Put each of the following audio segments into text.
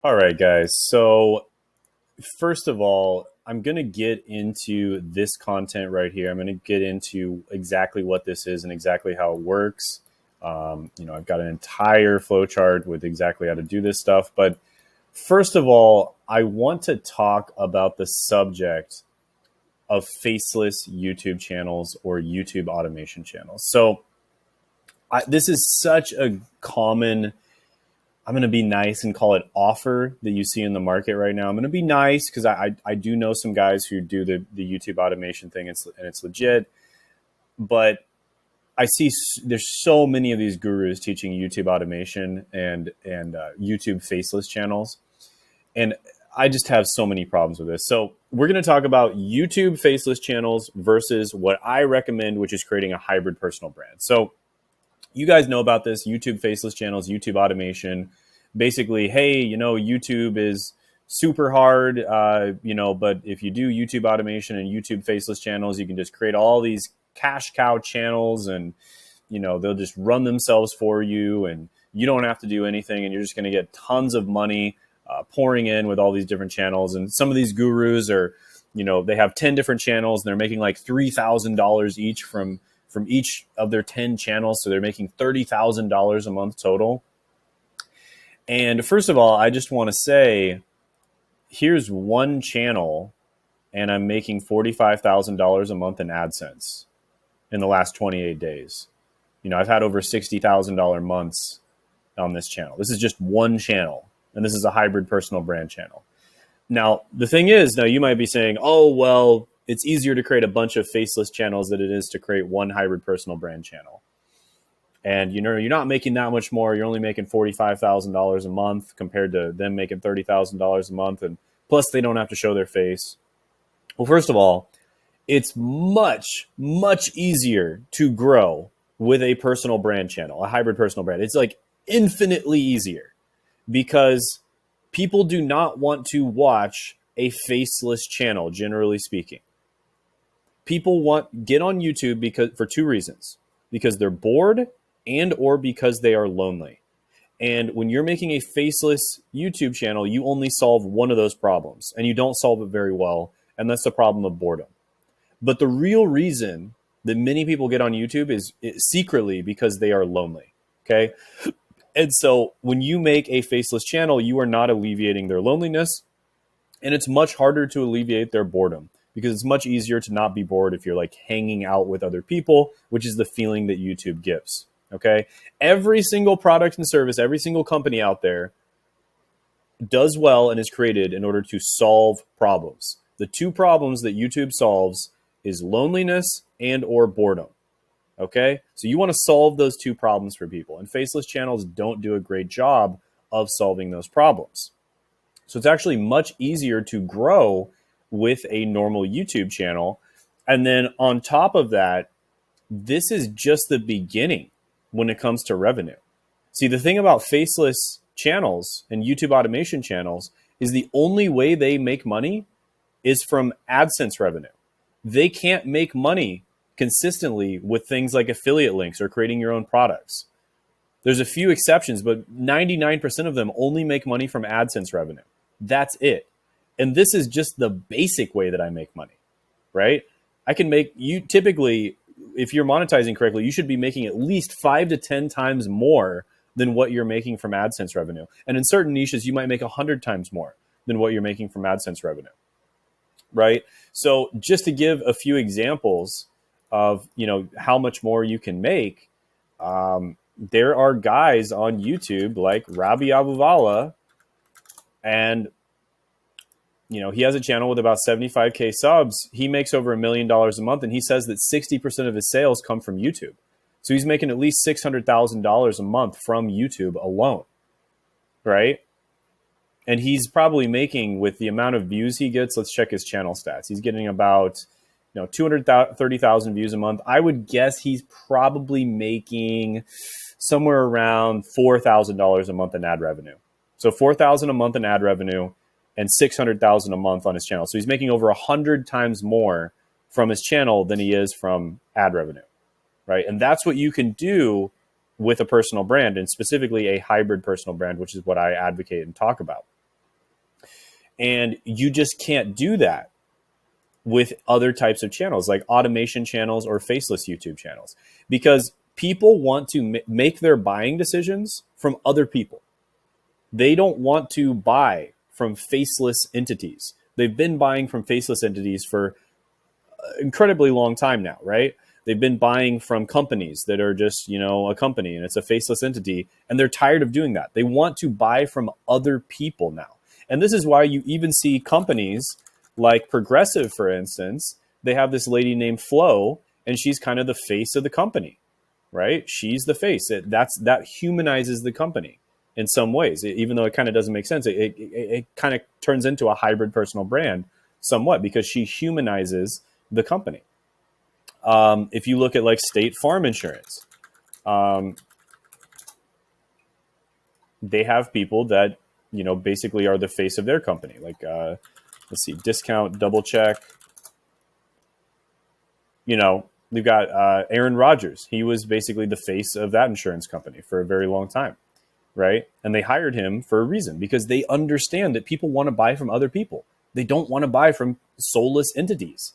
All right, guys. So, first of all, I'm going to get into this content right here. I'm going to get into exactly what this is and exactly how it works. I've got an entire flowchart with exactly how to do this stuff. But first of all, I want to talk about the subject of faceless YouTube channels or YouTube automation channels. So, this is such a common, I'm going to be nice and call it offer that you see in the market right now. I'm going to be nice because I do know some guys who do the YouTube automation thing, and it's legit. But I see there's so many of these gurus teaching YouTube automation and YouTube faceless channels, and I just have so many problems with this. So we're going to talk about YouTube faceless channels versus what I recommend, which is creating a hybrid personal brand. So you guys know about this: YouTube faceless channels, YouTube automation. Basically, hey, YouTube is super hard, but if you do YouTube automation and YouTube faceless channels, you can just create all these cash cow channels, and they'll just run themselves for you, and you don't have to do anything, and you're just going to get tons of money pouring in with all these different channels. And some of these gurus are, they have 10 different channels, and they're making like $3,000 each from each of their 10 channels. So they're making $30,000 a month total. And first of all, I just want to say, here's one channel, and I'm making $45,000 a month in AdSense in the last 28 days. I've had over $60,000 months on this channel. This is just one channel, and this is a hybrid personal brand channel. Now, the thing is, now you might be saying, oh, well, it's easier to create a bunch of faceless channels than it is to create one hybrid personal brand channel. And you're not making that much more. You're only making $45,000 a month compared to them making $30,000 a month. And plus, they don't have to show their face. Well, first of all, it's much, much easier to grow with a personal brand channel, a hybrid personal brand. It's like infinitely easier because people do not want to watch a faceless channel, generally speaking. People get on YouTube for two reasons: because they're bored and or because they are lonely. And when you're making a faceless YouTube channel, you only solve one of those problems, and you don't solve it very well, and that's the problem of boredom. But the real reason that many people get on YouTube is secretly because they are lonely, okay? And so when you make a faceless channel, you are not alleviating their loneliness, and it's much harder to alleviate their boredom, because it's much easier to not be bored if you're like hanging out with other people, which is the feeling that YouTube gives. Okay. Every single product and service, every single company out there does well and is created in order to solve problems. The two problems that YouTube solves is loneliness and or boredom. Okay. So you want to solve those two problems for people, and faceless channels don't do a great job of solving those problems. So it's actually much easier to grow with a normal YouTube channel. And then on top of that, this is just the beginning when it comes to revenue. See, the thing about faceless channels and YouTube automation channels is the only way they make money is from AdSense revenue. They can't make money consistently with things like affiliate links or creating your own products. There's a few exceptions, but 99% of them only make money from AdSense revenue. That's it. And this is just the basic way that I make money, right? I can make you typically, if you're monetizing correctly, you should be making at least 5 to 10 times more than what you're making from AdSense revenue. And in certain niches, you might make 100 times more than what you're making from AdSense revenue, right? So just to give a few examples of, how much more you can make, there are guys on YouTube like Rabbi Abuvala, and he has a channel with about 75K subs. He makes over $1 million a month, and he says that 60% of his sales come from YouTube. So he's making at least $600,000 a month from YouTube alone, right? And he's probably making, with the amount of views he gets, let's check his channel stats. He's getting about 230,000 views a month. I would guess he's probably making somewhere around $4,000 a month in ad revenue. So $4,000 a month in ad revenue and $600,000 a month on his channel. So he's making over 100 times more from his channel than he is from ad revenue, right? And that's what you can do with a personal brand, and specifically a hybrid personal brand, which is what I advocate and talk about. And you just can't do that with other types of channels like automation channels or faceless YouTube channels, because people want to make their buying decisions from other people. They don't want to buy from faceless entities. They've been buying from faceless entities for an incredibly long time now, right? They've been buying from companies that are just, a company and it's a faceless entity, and they're tired of doing that. They want to buy from other people now. And this is why you even see companies like Progressive, for instance. They have this lady named Flo, and she's kind of the face of the company, right? She's the face. That humanizes the company in some ways, even though it kind of doesn't make sense. It kind of turns into a hybrid personal brand somewhat because she humanizes the company. If you look at like State Farm Insurance, they have people that, basically are the face of their company. Like, let's see, Discount Double Check. We've got Aaron Rodgers. He was basically the face of that insurance company for a very long time, right? And they hired him for a reason, because they understand that people want to buy from other people. They don't want to buy from soulless entities,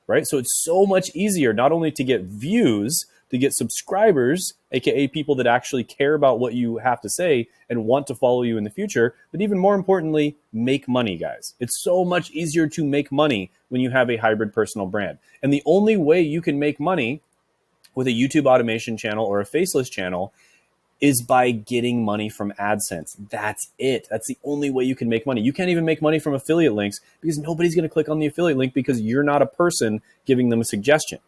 right? So it's so much easier not only to get views, to get subscribers, aka people that actually care about what you have to say and want to follow you in the future, but even more importantly, make money, guys. It's so much easier to make money when you have a hybrid personal brand. And the only way you can make money with a YouTube automation channel or a faceless channel is by getting money from AdSense. That's it. That's the only way you can make money. You can't even make money from affiliate links because nobody's going to click on the affiliate link because you're not a person giving them a suggestion.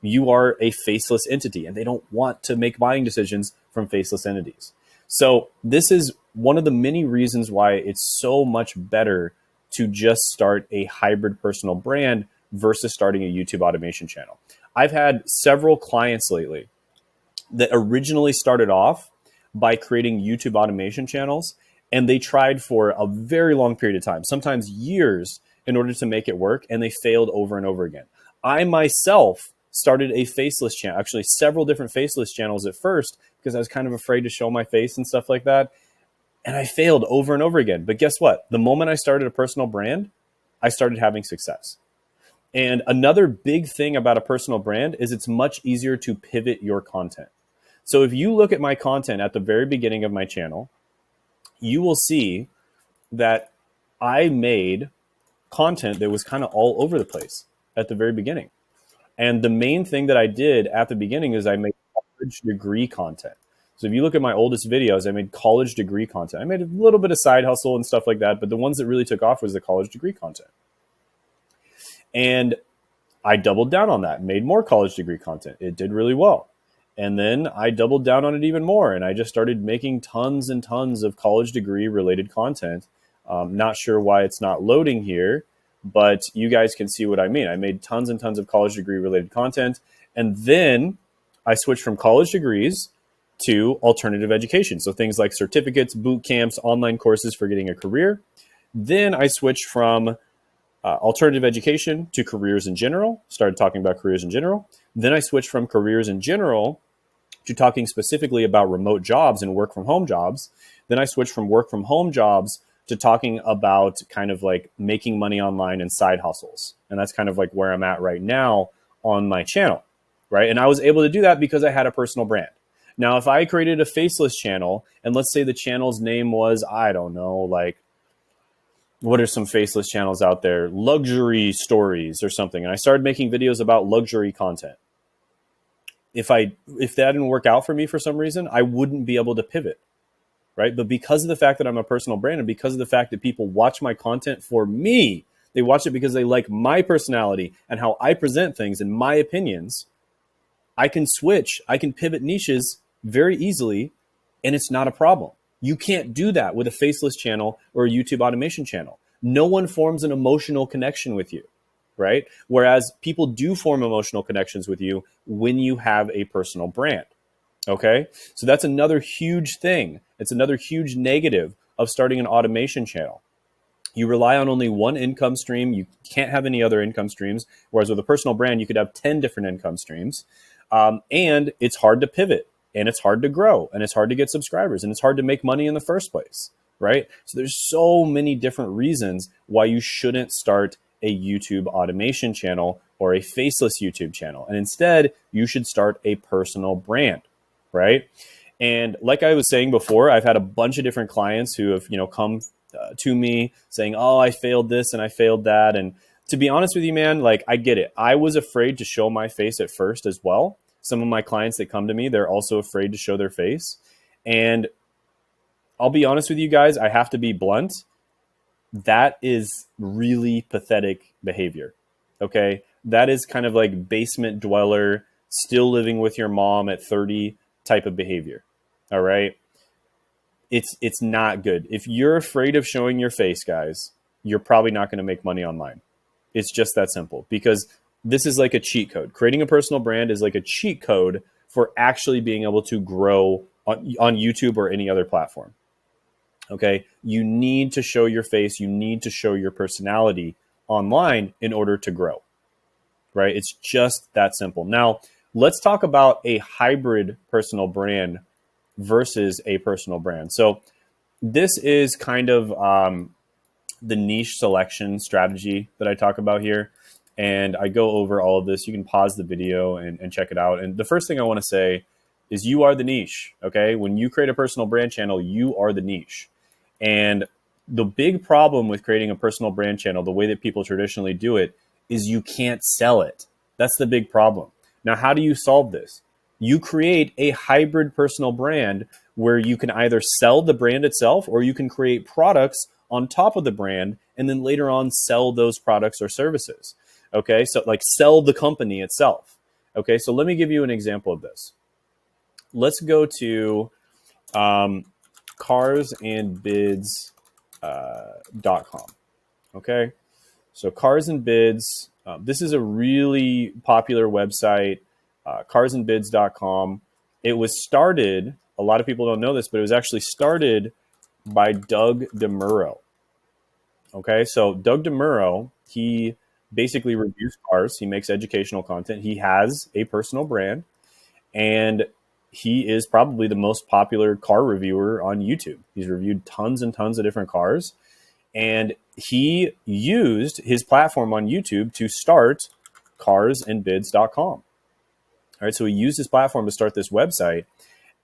You are a faceless entity, and they don't want to make buying decisions from faceless entities. So this is one of the many reasons why it's so much better to just start a hybrid personal brand versus starting a YouTube automation channel. I've had several clients lately that originally started off by creating YouTube automation channels, and they tried for a very long period of time, sometimes years, in order to make it work, and they failed over and over again. I myself started a faceless channel, actually several different faceless channels at first, because I was kind of afraid to show my face and stuff like that. And I failed over and over again. But guess what? The moment I started a personal brand, I started having success. And another big thing about a personal brand is it's much easier to pivot your content. So if you look at my content at the very beginning of my channel, you will see that I made content that was kind of all over the place at the very beginning. And the main thing that I did at the beginning is I made college degree content. So if you look at my oldest videos, I made college degree content. I made a little bit of side hustle and stuff like that, but the ones that really took off was the college degree content. And I doubled down on that, made more college degree content. It did really well. And then I doubled down on it even more. And I just started making tons and tons of college degree related content. Not sure why it's not loading here, but you guys can see what I mean. I made tons and tons of college degree related content. And then I switched from college degrees to alternative education. So things like certificates, boot camps, online courses for getting a career. Then I switched from alternative education to careers in general, started talking about careers in general. Then I switched from careers in general to talking specifically about remote jobs and work from home jobs. Then I switched from work from home jobs to talking about kind of like making money online and side hustles. And that's kind of like where I'm at right now on my channel, right? And I was able to do that because I had a personal brand. Now, if I created a faceless channel, and let's say the channel's name was, I don't know, like, what are some faceless channels out there? Luxury stories or something. And I started making videos about luxury content. If that didn't work out for me for some reason, I wouldn't be able to pivot. Right? But because of the fact that I'm a personal brand and because of the fact that people watch my content for me, they watch it because they like my personality and how I present things and my opinions, I can switch, I can pivot niches very easily, and it's not a problem. You can't do that with a faceless channel or a YouTube automation channel. No one forms an emotional connection with you, right? Whereas people do form emotional connections with you when you have a personal brand. Okay, so that's another huge thing. It's another huge negative of starting an automation channel. You rely on only one income stream. You can't have any other income streams. Whereas with a personal brand, you could have 10 different income streams. And it's hard to pivot, and it's hard to grow, and it's hard to get subscribers, and it's hard to make money in the first place. right? So there's so many different reasons why you shouldn't start a YouTube automation channel or a faceless YouTube channel. And instead, you should start a personal brand, right? And like I was saying before, I've had a bunch of different clients who have, come to me saying, "Oh, I failed this and I failed that." And to be honest with you, man, like I get it. I was afraid to show my face at first as well. Some of my clients that come to me, they're also afraid to show their face. And I'll be honest with you guys, I have to be blunt. That is really pathetic behavior. Okay. That is kind of like basement dweller, still living with your mom at 30 type of behavior. All right. It's not good. If you're afraid of showing your face, guys, you're probably not going to make money online. It's just that simple, because this is like a cheat code. Creating a personal brand is like a cheat code for actually being able to grow on YouTube or any other platform. Okay. You need to show your face. You need to show your personality online in order to grow, right? It's just that simple. Now, let's talk about a hybrid personal brand versus a personal brand. So this is kind of the niche selection strategy that I talk about here. And I go over all of this. You can pause the video and check it out. And the first thing I want to say is you are the niche, okay? When you create a personal brand channel, you are the niche. And the big problem with creating a personal brand channel, the way that people traditionally do it, is you can't sell it. That's the big problem. Now, how do you solve this? You create a hybrid personal brand where you can either sell the brand itself or you can create products on top of the brand and then later on sell those products or services. Okay, so like sell the company itself. Okay, so let me give you an example of this. Let's go to carsandbids.com. Okay, so Cars and Bids, this is a really popular website, carsandbids.com. It was started, a lot of people don't know this, but it was actually started by Doug DeMuro. Okay, so Doug DeMuro, he basically reviews cars. He makes educational content. He has a personal brand, and he is probably the most popular car reviewer on YouTube. He's reviewed tons and tons of different cars, and he used his platform on YouTube to start carsandbids.com. All right, so he used his platform to start this website,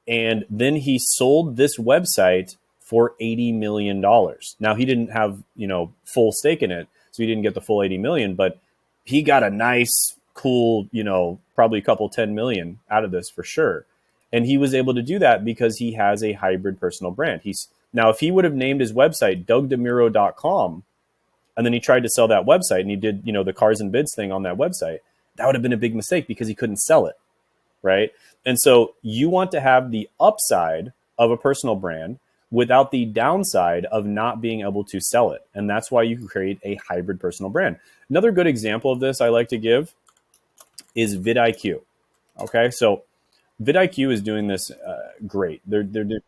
and then he sold this website for $80 million. Now, he didn't have, full stake in it, so he didn't get the full 80 million, but he got a nice, cool, probably a couple 10 million out of this for sure. And he was able to do that because he has a hybrid personal brand. Now, if he would have named his website dougdemuro.com, and then he tried to sell that website and he did, the cars and bids thing on that website, that would have been a big mistake because he couldn't sell it, right? And so you want to have the upside of a personal brand without the downside of not being able to sell it. And that's why you can create a hybrid personal brand. Another good example of this I like to give is vidIQ. Okay, so vidIQ is doing this great. They're doing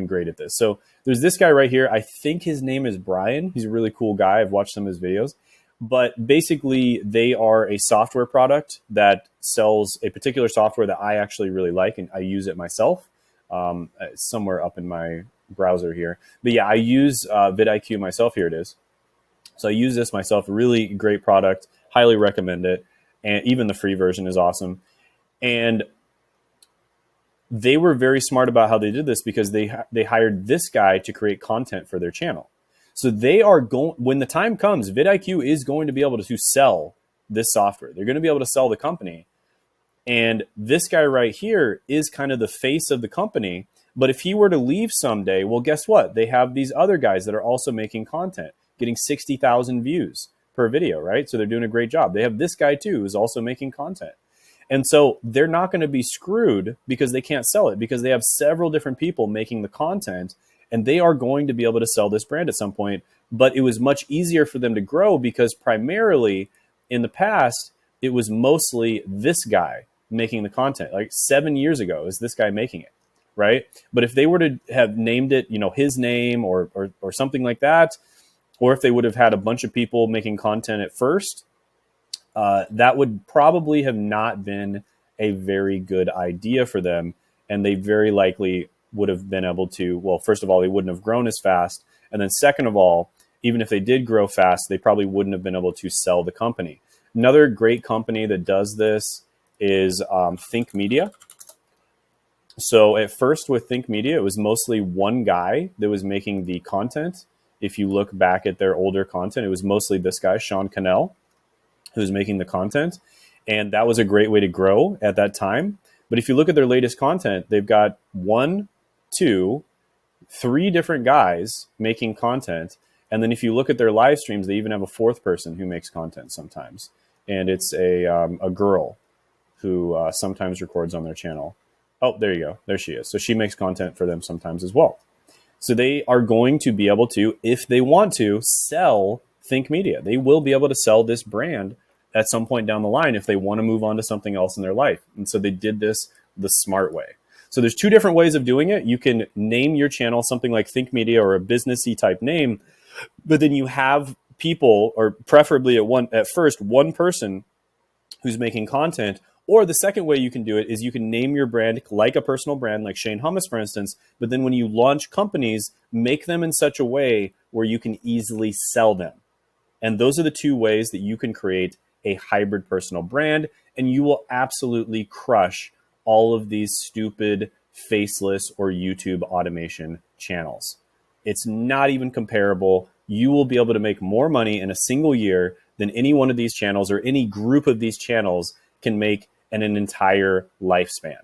great at this. So there's this guy right here. I think his name is Brian. He's a really cool guy. I've watched some of his videos. But basically, they are a software product that sells a particular software that I actually really like, and I use it myself. Somewhere up in my browser here. But yeah, I use vidIQ myself. Here it is. So I use this myself. Really great product. Highly recommend it. And even the free version is awesome. And they were very smart about how they did this because they hired this guy to create content for their channel. So they are going, when the time comes, vidIQ is going to be able to sell this software. They're going to be able to sell the company. And this guy right here is kind of the face of the company. But if he were to leave someday, well, guess what? They have these other guys that are also making content, getting 60,000 views per video, right? So they're doing a great job. They have this guy too, who's also making content. And so they're not going to be screwed because they can't sell it, because they have several different people making the content, and they are going to be able to sell this brand at some point. But it was much easier for them to grow because primarily in the past, it was mostly this guy making the content. Like 7 years ago is this guy making it, right? But if they were to have named it, his name or something like that, or if they would have had a bunch of people making content at first, that would probably have not been a very good idea for them. And they very likely would have been able to, well, first of all, they wouldn't have grown as fast. And then second of all, even if they did grow fast, they probably wouldn't have been able to sell the company. Another great company that does this is Think Media. So at first with Think Media, it was mostly one guy that was making the content. If you look back at their older content, it was mostly this guy, Sean Cannell, who was making the content. And that was a great way to grow at that time. But if you look at their latest content, they've got 1, 2, 3 different guys making content. And then if you look at their live streams, they even have a 4th person who makes content sometimes. And it's a girl who sometimes records on their channel. Oh, there you go. There she is. So she makes content for them sometimes as well. So they are going to be able to, if they want to, sell Think Media. They will be able to sell this brand at some point down the line if they want to move on to something else in their life. And so they did this the smart way. So there's 2 different ways of doing it. You can name your channel something like Think Media or a businessy type name, but then you have people, or preferably at first, one person who's making content. Or the second way you can do it is you can name your brand like a personal brand, like Shane Hummus, for instance, but then when you launch companies, make them in such a way where you can easily sell them. And those are the 2 ways that you can create a hybrid personal brand, and you will absolutely crush all of these stupid faceless or YouTube automation channels. It's not even comparable. You will be able to make more money in a single year than any one of these channels or any group of these channels can make in an entire lifespan.